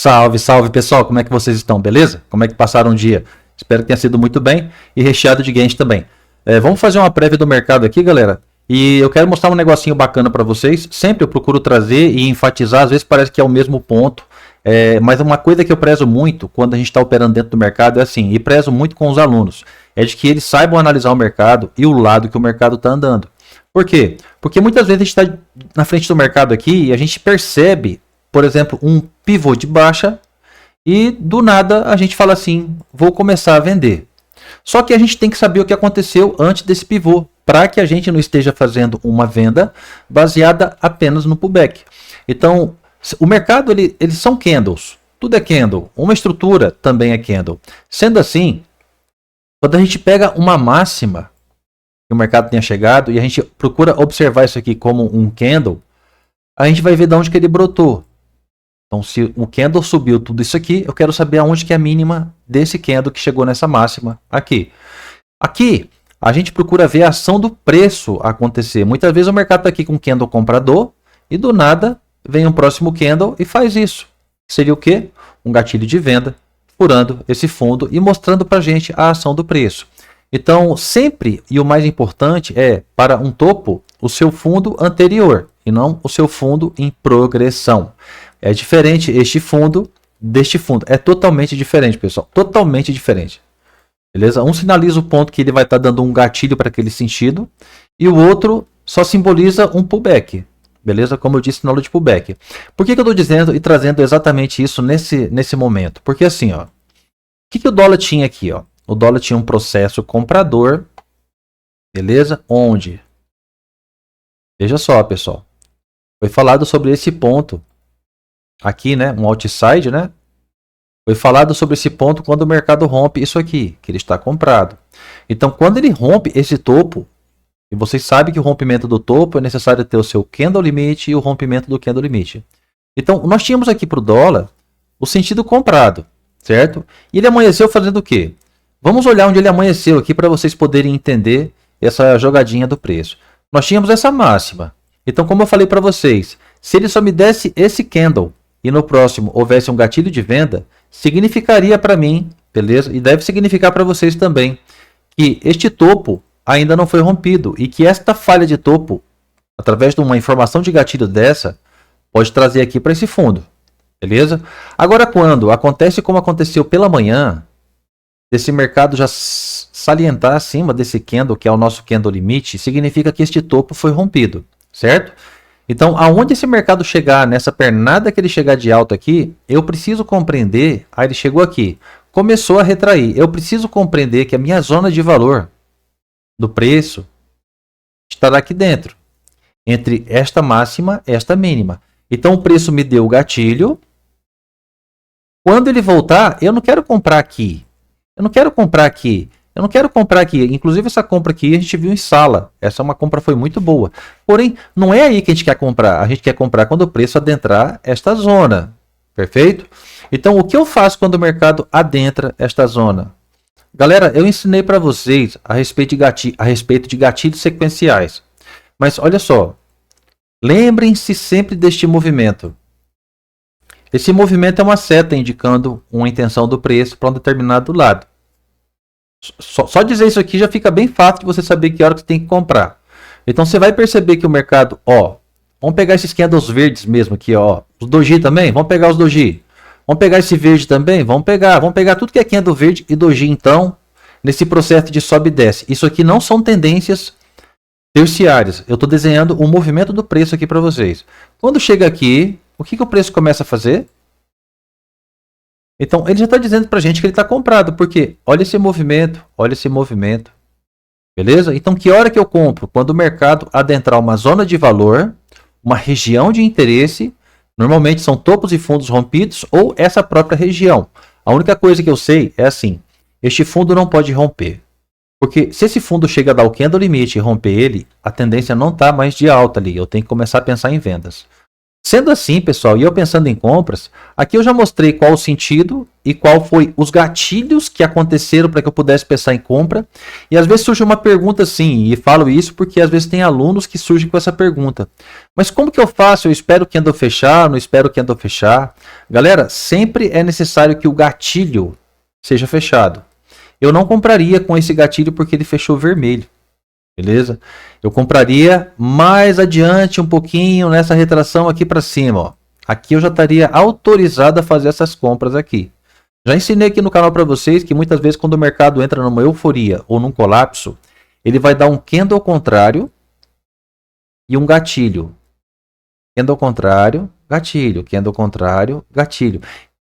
Salve, salve pessoal, como é que vocês estão, beleza? Como é que passaram o dia? Espero que tenha sido muito bem e recheado de gains também. Vamos fazer uma prévia do mercado aqui, galera. E eu quero mostrar um negocinho bacana para vocês. Sempre eu procuro trazer e enfatizar, às vezes parece que é o mesmo ponto. Mas uma coisa que eu prezo muito quando a gente está operando dentro do mercado é assim, e prezo muito com os alunos, é de que eles saibam analisar o mercado e o lado que o mercado está andando. Por quê? Porque muitas vezes a gente está na frente do mercado aqui e a gente percebe, por exemplo, um pivô de baixa e do nada a gente fala assim, vou começar a vender. Só que a gente tem que saber o que aconteceu antes desse pivô, para que a gente não esteja fazendo uma venda baseada apenas no pullback. Então, o mercado, eles são candles. Tudo é candle. Uma estrutura também é candle. Sendo assim, quando a gente pega uma máxima que o mercado tenha chegado e a gente procura observar isso aqui como um candle, a gente vai ver de onde que ele brotou. Então, se o candle subiu tudo isso aqui, eu quero saber aonde que é a mínima desse candle que chegou nessa máxima aqui. Aqui, a gente procura ver a ação do preço acontecer. Muitas vezes o mercado está aqui com candle comprador e do nada vem um próximo candle e faz isso. Seria o quê? Um gatilho de venda, furando esse fundo e mostrando para a gente a ação do preço. Então, sempre, e o mais importante é, para um topo, o seu fundo anterior e não o seu fundo em progressão. É diferente este fundo deste fundo. É totalmente diferente, pessoal. Totalmente diferente. Beleza? Um sinaliza o ponto que ele vai estar dando um gatilho para aquele sentido. E o outro só simboliza um pullback. Beleza? Como eu disse na aula de pullback. Por que eu estou dizendo e trazendo exatamente isso nesse momento? Porque assim, ó. O que o dólar tinha aqui, ó? O dólar tinha um processo comprador. Beleza? Onde? Veja só, pessoal. Foi falado sobre esse ponto. Aqui, né? Um outside, né? Foi falado sobre esse ponto quando o mercado rompe isso aqui, que ele está comprado. Então, quando ele rompe esse topo, e vocês sabem que o rompimento do topo é necessário ter o seu candle limit e o rompimento do candle limit. Então, nós tínhamos aqui para o dólar o sentido comprado, certo? E ele amanheceu fazendo o quê? Vamos olhar onde ele amanheceu aqui para vocês poderem entender essa jogadinha do preço. Nós tínhamos essa máxima. Então, como eu falei para vocês, se ele só me desse esse candle e no próximo houvesse um gatilho de venda, significaria para mim, beleza? E deve significar para vocês também, que este topo ainda não foi rompido e que esta falha de topo, através de uma informação de gatilho dessa, pode trazer aqui para esse fundo, beleza? Agora, quando acontece como aconteceu pela manhã, desse mercado já salientar acima desse candle, que é o nosso candle limite, significa que este topo foi rompido, certo? Então, aonde esse mercado chegar, nessa pernada que ele chegar de alta aqui, eu preciso compreender, ele chegou aqui, começou a retrair, eu preciso compreender que a minha zona de valor do preço estará aqui dentro, entre esta máxima e esta mínima. Então, o preço me deu o gatilho, quando ele voltar, eu não quero comprar aqui, eu não quero comprar aqui, eu não quero comprar aqui. Inclusive, essa compra aqui a gente viu em sala. Essa é uma compra foi muito boa. Porém, não é aí que a gente quer comprar. A gente quer comprar quando o preço adentrar esta zona. Perfeito? Então, o que eu faço quando o mercado adentra esta zona? Galera, eu ensinei para vocês a respeito de gatilhos sequenciais. Mas olha só. Lembrem-se sempre deste movimento. Esse movimento é uma seta indicando uma intenção do preço para um determinado lado. Só dizer isso aqui já fica bem fácil de você saber que hora que você tem que comprar. Então você vai perceber que o mercado, ó, vamos pegar esses candles verdes mesmo aqui, ó, os doji também, vamos pegar os doji. Vamos pegar esse verde também, vamos pegar tudo que é candle verde e doji então, nesse processo de sobe e desce. Isso aqui não são tendências terciárias. Eu estou desenhando o movimento do preço aqui para vocês. Quando chega aqui, o que o preço começa a fazer? Então, ele já está dizendo para a gente que ele está comprado, porque olha esse movimento, beleza? Então, que hora que eu compro? Quando o mercado adentrar uma zona de valor, uma região de interesse, normalmente são topos e fundos rompidos ou essa própria região. A única coisa que eu sei é assim, este fundo não pode romper, porque se esse fundo chega a dar o candle limite e romper ele, a tendência não está mais de alta ali, eu tenho que começar a pensar em vendas. Sendo assim, pessoal, e eu pensando em compras, aqui eu já mostrei qual o sentido e qual foi os gatilhos que aconteceram para que eu pudesse pensar em compra. E às vezes surge uma pergunta assim, e falo isso porque às vezes tem alunos que surgem com essa pergunta. Mas como que eu faço? Eu espero o candle fechar, não espero o candle fechar? Galera, sempre é necessário que o gatilho seja fechado. Eu não compraria com esse gatilho porque ele fechou vermelho. Beleza? Eu compraria mais adiante um pouquinho nessa retração aqui para cima, ó. Aqui eu já estaria autorizado a fazer essas compras aqui. Já ensinei aqui no canal para vocês que muitas vezes quando o mercado entra numa euforia ou num colapso, ele vai dar um candle ao contrário e um gatilho. Candle ao contrário, gatilho. Candle ao contrário, gatilho.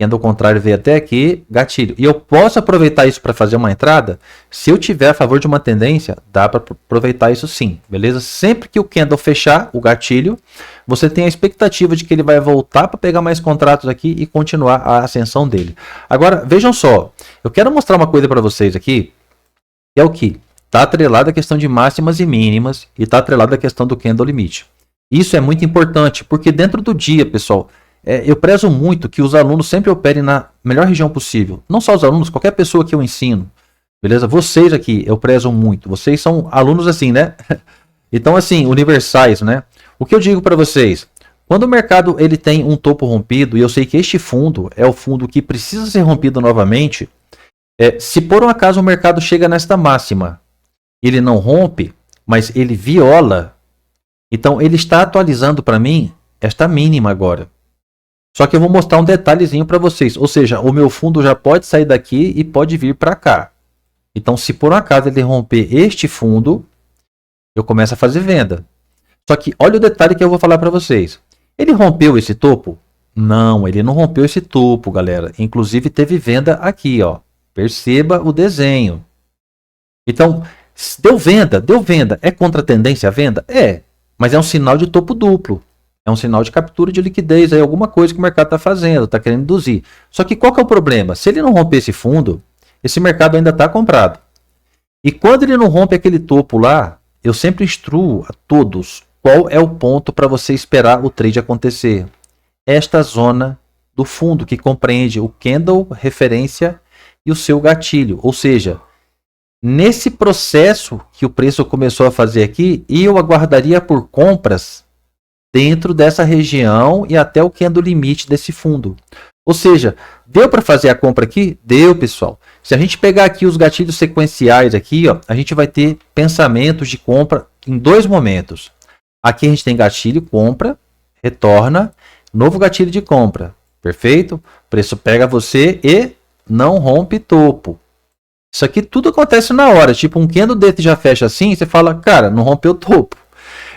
Candle ao contrário veio até aqui, gatilho. E eu posso aproveitar isso para fazer uma entrada? Se eu tiver a favor de uma tendência, dá para aproveitar isso sim, beleza? Sempre que o candle fechar o gatilho, você tem a expectativa de que ele vai voltar para pegar mais contratos aqui e continuar a ascensão dele. Agora, vejam só, eu quero mostrar uma coisa para vocês aqui, que é o que? Está atrelado à questão de máximas e mínimas e está atrelado à questão do candle limite. Isso é muito importante, porque dentro do dia, pessoal, eu prezo muito que os alunos sempre operem na melhor região possível. Não só os alunos, qualquer pessoa que eu ensino. Beleza? Vocês aqui, eu prezo muito. Vocês são alunos assim, né? Então, assim, universais, né? O que eu digo para vocês? Quando o mercado ele tem um topo rompido, e eu sei que este fundo é o fundo que precisa ser rompido novamente, se por um acaso o mercado chega nesta máxima, ele não rompe, mas ele viola, então ele está atualizando para mim esta mínima agora. Só que eu vou mostrar um detalhezinho para vocês. Ou seja, o meu fundo já pode sair daqui e pode vir para cá. Então, se por um acaso ele romper este fundo, eu começo a fazer venda. Só que olha o detalhe que eu vou falar para vocês. Ele rompeu esse topo? Não, ele não rompeu esse topo, galera. Inclusive teve venda aqui, ó. Perceba o desenho. Então, deu venda, deu venda. É contra a tendência a venda? É, mas é um sinal de topo duplo. É um sinal de captura de liquidez, é alguma coisa que o mercado está fazendo, está querendo induzir. Só que qual que é o problema? Se ele não romper esse fundo, esse mercado ainda está comprado. E quando ele não rompe aquele topo lá, eu sempre instruo a todos qual é o ponto para você esperar o trade acontecer. Esta zona do fundo que compreende o candle, referência e o seu gatilho. Ou seja, nesse processo que o preço começou a fazer aqui, eu aguardaria por compras dentro dessa região e até o candle limite desse fundo. Ou seja, deu para fazer a compra aqui? Deu, pessoal. Se a gente pegar aqui os gatilhos sequenciais aqui, ó, a gente vai ter pensamentos de compra em dois momentos. Aqui a gente tem gatilho, compra, retorna, novo gatilho de compra. Perfeito? O preço pega você e não rompe topo. Isso aqui tudo acontece na hora. Tipo, um candle desse já fecha assim, você fala, cara, não rompeu topo.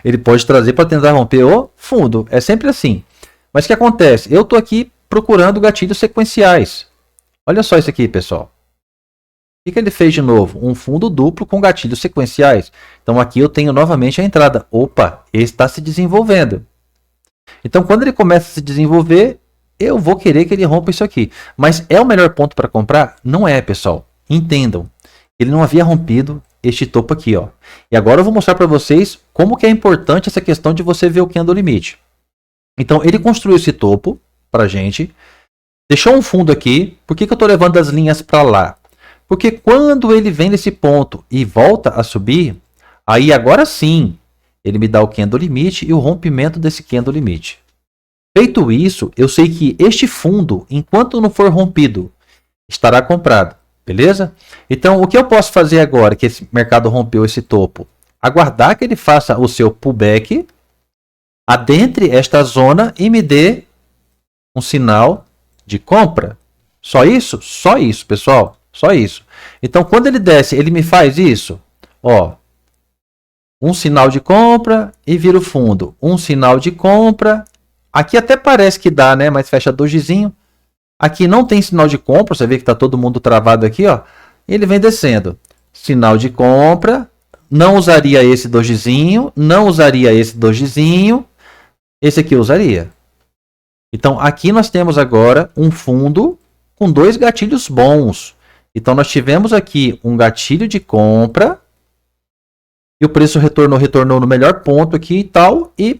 Ele pode trazer para tentar romper o fundo. É sempre assim. Mas o que acontece? Eu estou aqui procurando gatilhos sequenciais. Olha só isso aqui, pessoal. O que ele fez de novo? Um fundo duplo com gatilhos sequenciais. Então aqui eu tenho novamente a entrada. Opa, ele está se desenvolvendo. Então quando ele começa a se desenvolver, eu vou querer que ele rompa isso aqui. Mas é o melhor ponto para comprar? Não é, pessoal. Entendam. Ele não havia rompido este topo aqui, ó. E agora eu vou mostrar para vocês como que é importante essa questão de você ver o candle limite. Então ele construiu esse topo para gente, deixou um fundo aqui. Por que eu estou levando as linhas para lá? Porque quando ele vem nesse ponto e volta a subir, aí agora sim ele me dá o candle limite e o rompimento desse candle limite. Feito isso, eu sei que este fundo, enquanto não for rompido, estará comprado. Beleza? Então, o que eu posso fazer agora que esse mercado rompeu esse topo? Aguardar que ele faça o seu pullback, adentre esta zona e me dê um sinal de compra. Só isso? Só isso, pessoal. Só isso. Então, quando ele desce, ele me faz isso. Ó, um sinal de compra e vira o fundo. Um sinal de compra. Aqui até parece que dá, né? Mas fecha dojizinho. Aqui não tem sinal de compra, você vê que está todo mundo travado aqui, ó. Ele vem descendo. Sinal de compra, não usaria esse dojizinho, não usaria esse dojizinho, esse aqui eu usaria. Então aqui nós temos agora um fundo com dois gatilhos bons. Então nós tivemos aqui um gatilho de compra e o preço retornou no melhor ponto aqui e tal, e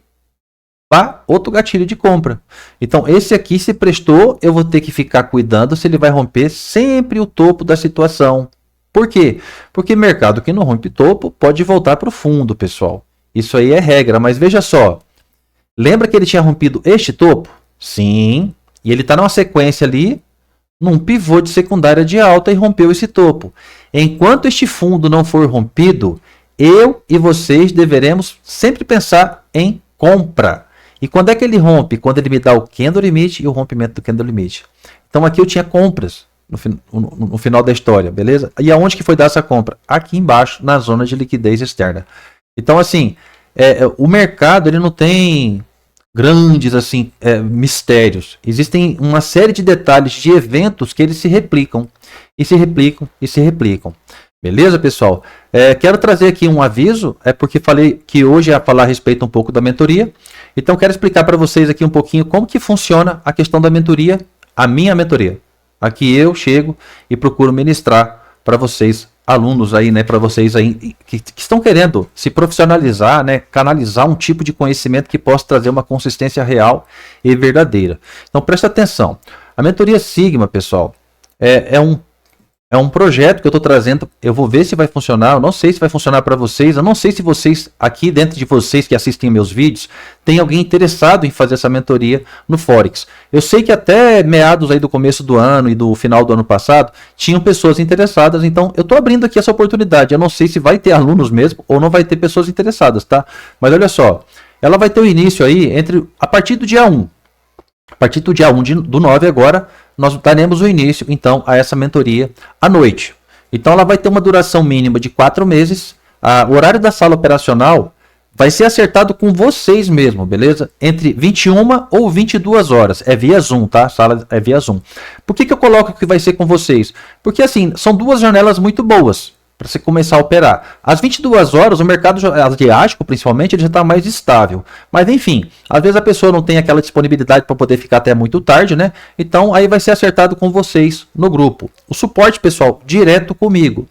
Pá, outro gatilho de compra. Então, esse aqui se prestou, eu vou ter que ficar cuidando se ele vai romper sempre o topo da situação. Por quê? Porque mercado que não rompe topo pode voltar para o fundo, pessoal. Isso aí é regra, mas veja só. Lembra que ele tinha rompido este topo? Sim. E ele está numa sequência ali, num pivô de secundária de alta e rompeu esse topo. Enquanto este fundo não for rompido, eu e vocês deveremos sempre pensar em compra. E quando é que ele rompe? Quando ele me dá o candle limit e o rompimento do candle limit. Então aqui eu tinha compras no final da história, beleza? E aonde que foi dar essa compra? Aqui embaixo, na zona de liquidez externa. Então assim, o mercado ele não tem grandes assim mistérios. Existem uma série de detalhes de eventos que eles se replicam. E se replicam, e se replicam. Beleza, pessoal? Quero trazer aqui um aviso, porque falei que hoje ia falar a respeito um pouco da mentoria. Então, quero explicar para vocês aqui um pouquinho como que funciona a questão da mentoria, a minha mentoria. Aqui eu chego e procuro ministrar para vocês, alunos aí, né, para vocês aí que estão querendo se profissionalizar, né, canalizar um tipo de conhecimento que possa trazer uma consistência real e verdadeira. Então, presta atenção. A mentoria Sigma, pessoal, é um projeto que eu estou trazendo, eu vou ver se vai funcionar, eu não sei se vai funcionar para vocês, eu não sei se vocês, aqui dentro de vocês que assistem meus vídeos, tem alguém interessado em fazer essa mentoria no Forex. Eu sei que até meados aí do começo do ano e do final do ano passado, tinham pessoas interessadas, então eu estou abrindo aqui essa oportunidade, eu não sei se vai ter alunos mesmo ou não vai ter pessoas interessadas, tá? Mas olha só, ela vai ter o início aí a partir do dia 1. A partir do dia 1 do 9 agora, nós daremos o início, então, a essa mentoria à noite. Então, ela vai ter uma duração mínima de 4 meses. O horário da sala operacional vai ser acertado com vocês mesmo, beleza? Entre 21 ou 22 horas. É via Zoom, tá? A sala é via Zoom. Por que eu coloco que vai ser com vocês? Porque, assim, são duas janelas muito boas para você começar a operar. Às 22 horas, o mercado asiático, principalmente, ele já está mais estável. Mas, enfim, às vezes a pessoa não tem aquela disponibilidade para poder ficar até muito tarde, né? Então, aí vai ser acertado com vocês no grupo. O suporte, pessoal, direto comigo.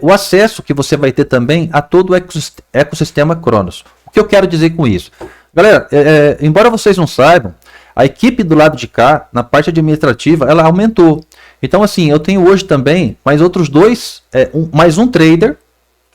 O acesso que você vai ter também a todo o ecossistema Cronos. O que eu quero dizer com isso? Galera, embora vocês não saibam, a equipe do lado de cá, na parte administrativa, ela aumentou. Então, assim, eu tenho hoje também mais outros dois, mais um trader,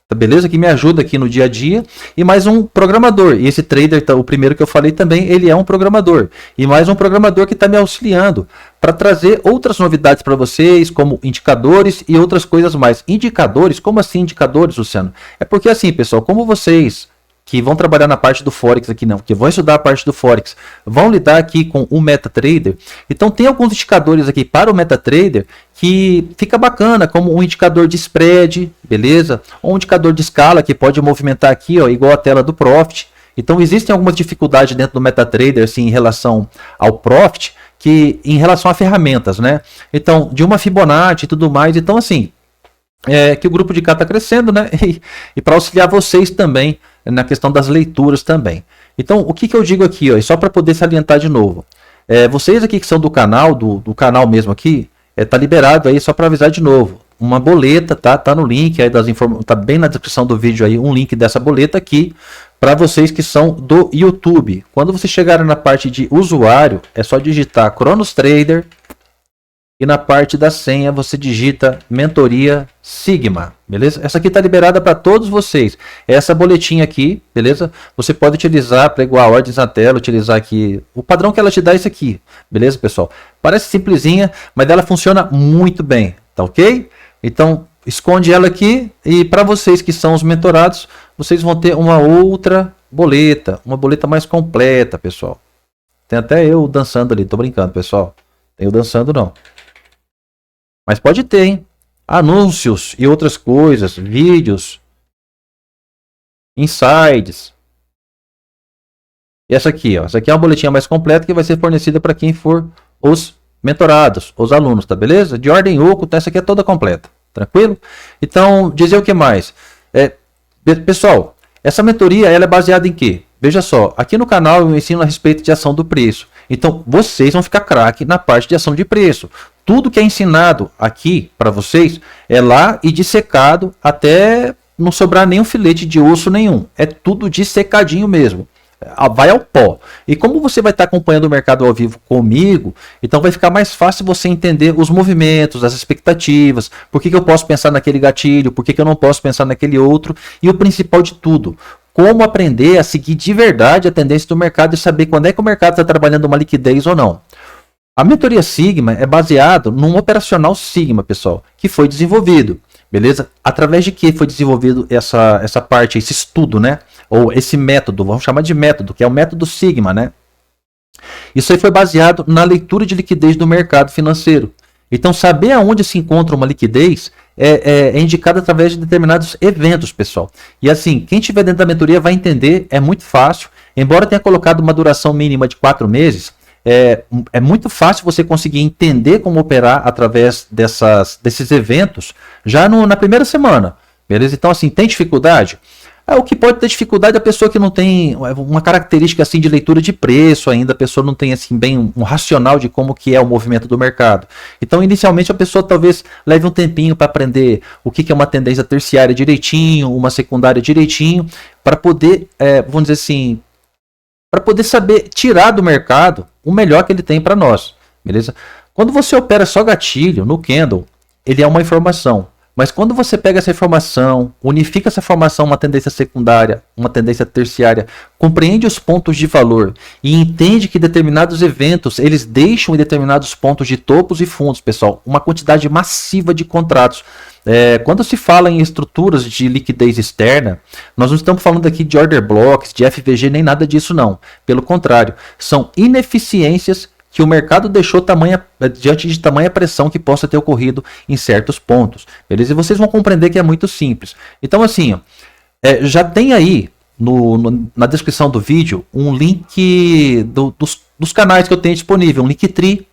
tá beleza? Que me ajuda aqui no dia a dia, e mais um programador. E esse trader, o primeiro que eu falei também, ele é um programador. E mais um programador que está me auxiliando para trazer outras novidades para vocês, como indicadores e outras coisas mais. Indicadores? Como assim indicadores, Luciano? É porque assim, pessoal, como vocês que vão trabalhar na parte do Forex aqui não, que vão estudar a parte do Forex, vão lidar aqui com o MetaTrader. Então tem alguns indicadores aqui para o MetaTrader que fica bacana, como um indicador de spread, beleza? Ou um indicador de escala que pode movimentar aqui, ó, igual a tela do Profit. Então existem algumas dificuldades dentro do MetaTrader assim, em relação ao Profit, que em relação a ferramentas, né? Então, de uma Fibonacci e tudo mais. Então, assim, que o grupo de cá está crescendo, né? E para auxiliar vocês também na questão das leituras também. Então, o que eu digo aqui, ó, e só para poder salientar de novo, vocês aqui que são do canal, do canal mesmo aqui, tá liberado aí só para avisar de novo, uma boleta, tá no link aí tá bem na descrição do vídeo aí, um link dessa boleta aqui, para vocês que são do YouTube. Quando vocês chegarem na parte de usuário, é só digitar Cronos Trader, e na parte da senha você digita Mentoria Sigma, beleza? Essa aqui está liberada para todos vocês. Essa boletinha aqui, beleza? Você pode utilizar para igual ordens na tela, utilizar aqui. O padrão que ela te dá é esse aqui, beleza, pessoal? Parece simplesinha, mas ela funciona muito bem, tá ok? Então, esconde ela aqui e para vocês que são os mentorados, vocês vão ter uma outra boleta, uma boleta mais completa, pessoal. Tem até eu dançando ali, tô brincando, pessoal. Tem eu dançando não. Mas pode ter, hein? Anúncios e outras coisas, vídeos, insights. E essa aqui, ó. Essa aqui é uma boletinha mais completa que vai ser fornecida para quem for os mentorados, os alunos, tá beleza? De ordem oculta, essa aqui é toda completa. Tranquilo? Então, dizer o que mais? Pessoal, essa mentoria ela é baseada em quê? Veja só, aqui no canal eu ensino a respeito de ação do preço. Então, vocês vão ficar craque na parte de ação de preço. Tudo que é ensinado aqui para vocês é lá e dissecado até não sobrar nenhum filete de osso nenhum. É tudo dissecadinho mesmo. vai ao pó. E como você vai estar acompanhando o mercado ao vivo comigo, então vai ficar mais fácil você entender os movimentos, as expectativas, por que eu posso pensar naquele gatilho, por que eu não posso pensar naquele outro, e o principal de tudo, como aprender a seguir de verdade a tendência do mercado e saber quando é que o mercado está trabalhando uma liquidez ou não. A mentoria Sigma é baseado num operacional Sigma, pessoal, que foi desenvolvido, beleza? Através de que foi desenvolvido essa parte, esse estudo, né? Ou esse método, vamos chamar de método, que é o método Sigma, né? Isso aí foi baseado na leitura de liquidez do mercado financeiro. Então, saber aonde se encontra uma liquidez é indicado através de determinados eventos, pessoal. E assim, quem estiver dentro da mentoria vai entender, é muito fácil. Embora tenha colocado uma duração mínima de 4 meses, é muito fácil você conseguir entender como operar através desses eventos já na primeira semana, beleza? Então, assim, tem dificuldade? O que pode ter dificuldade é a pessoa que não tem uma característica assim de leitura de preço ainda, a pessoa não tem assim bem um racional de como que é o movimento do mercado. Então, inicialmente, a pessoa talvez leve um tempinho para aprender o que é uma tendência terciária direitinho, uma secundária direitinho, para poder, vamos dizer assim, para poder saber tirar do mercado o melhor que ele tem para nós, beleza? Quando você opera só gatilho no candle, ele é uma informação. Mas quando você pega essa informação, unifica essa informação uma tendência secundária, uma tendência terciária, compreende os pontos de valor e entende que determinados eventos, eles deixam em determinados pontos de topos e fundos, pessoal, uma quantidade massiva de contratos. Quando se fala em estruturas de liquidez externa, nós não estamos falando aqui de order blocks, de FVG, nem nada disso não. Pelo contrário, são ineficiências que o mercado deixou diante de tamanha pressão que possa ter ocorrido em certos pontos. Beleza? E vocês vão compreender que é muito simples. Então, assim, já tem aí na descrição do vídeo um link dos canais que eu tenho disponível, um Linktree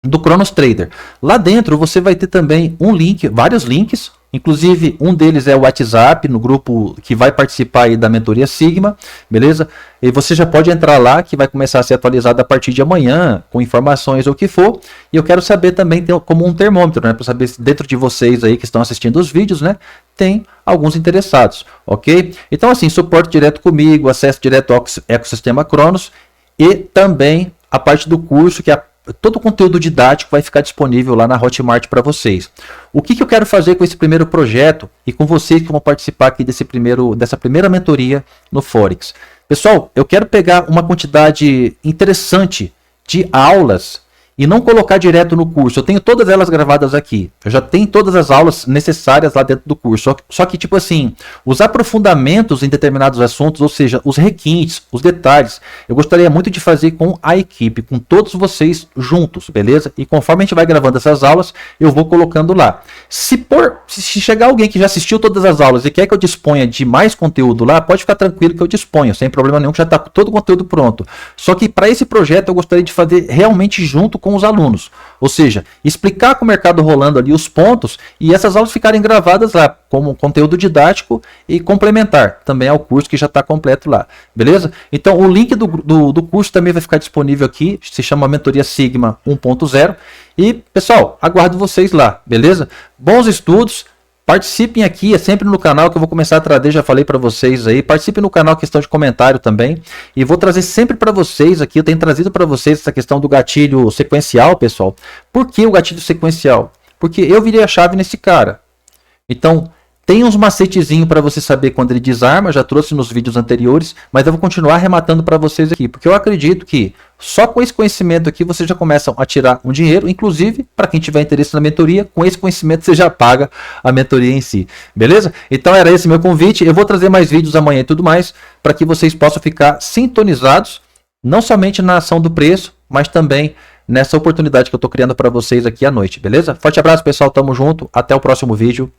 do Cronos Trader. Lá dentro você vai ter também um link, vários links, inclusive um deles é o WhatsApp, no grupo que vai participar aí da mentoria Sigma, beleza? E você já pode entrar lá, que vai começar a ser atualizado a partir de amanhã, com informações ou o que for. E eu quero saber também, como um termômetro, né? Para saber se dentro de vocês aí que estão assistindo os vídeos, né? Tem alguns interessados, ok? Então assim, suporte direto comigo, acesso direto ao ecossistema Cronos e também a parte do curso, que é todo o conteúdo didático vai ficar disponível lá na Hotmart para vocês. O que eu quero fazer com esse primeiro projeto e com vocês que vão participar aqui dessa primeira mentoria no Forex? Pessoal, eu quero pegar uma quantidade interessante de aulas e não colocar direto no curso. Eu tenho todas elas gravadas aqui. Eu já tenho todas as aulas necessárias lá dentro do curso. Só que, tipo assim, os aprofundamentos em determinados assuntos, ou seja, os requintes, os detalhes, eu gostaria muito de fazer com a equipe, com todos vocês juntos, beleza? E conforme a gente vai gravando essas aulas, eu vou colocando lá. Se chegar alguém que já assistiu todas as aulas e quer que eu disponha de mais conteúdo lá, pode ficar tranquilo que eu disponho, sem problema nenhum, que já está todo o conteúdo pronto. Só que para esse projeto eu gostaria de fazer realmente junto com os alunos, ou seja, explicar com o mercado rolando ali os pontos e essas aulas ficarem gravadas lá como conteúdo didático e complementar também ao curso que já está completo lá, beleza? Então o link do curso também vai ficar disponível aqui, se chama Mentoria Sigma 1.0 e pessoal, aguardo vocês lá, beleza? Bons estudos! Participem aqui, é sempre no canal que eu vou começar a trazer, já falei para vocês aí. Participem no canal, questão de comentário também. E vou trazer sempre para vocês aqui, eu tenho trazido para vocês essa questão do gatilho sequencial, pessoal. Por que o gatilho sequencial? Porque eu virei a chave nesse cara. Então, tem uns macetezinhos para você saber quando ele desarma, já trouxe nos vídeos anteriores, mas eu vou continuar arrematando para vocês aqui, porque eu acredito que só com esse conhecimento aqui vocês já começam a tirar um dinheiro, inclusive para quem tiver interesse na mentoria, com esse conhecimento você já paga a mentoria em si, beleza? Então era esse meu convite, eu vou trazer mais vídeos amanhã e tudo mais, para que vocês possam ficar sintonizados, não somente na ação do preço, mas também nessa oportunidade que eu estou criando para vocês aqui à noite, beleza? Forte abraço pessoal, tamo junto, até o próximo vídeo.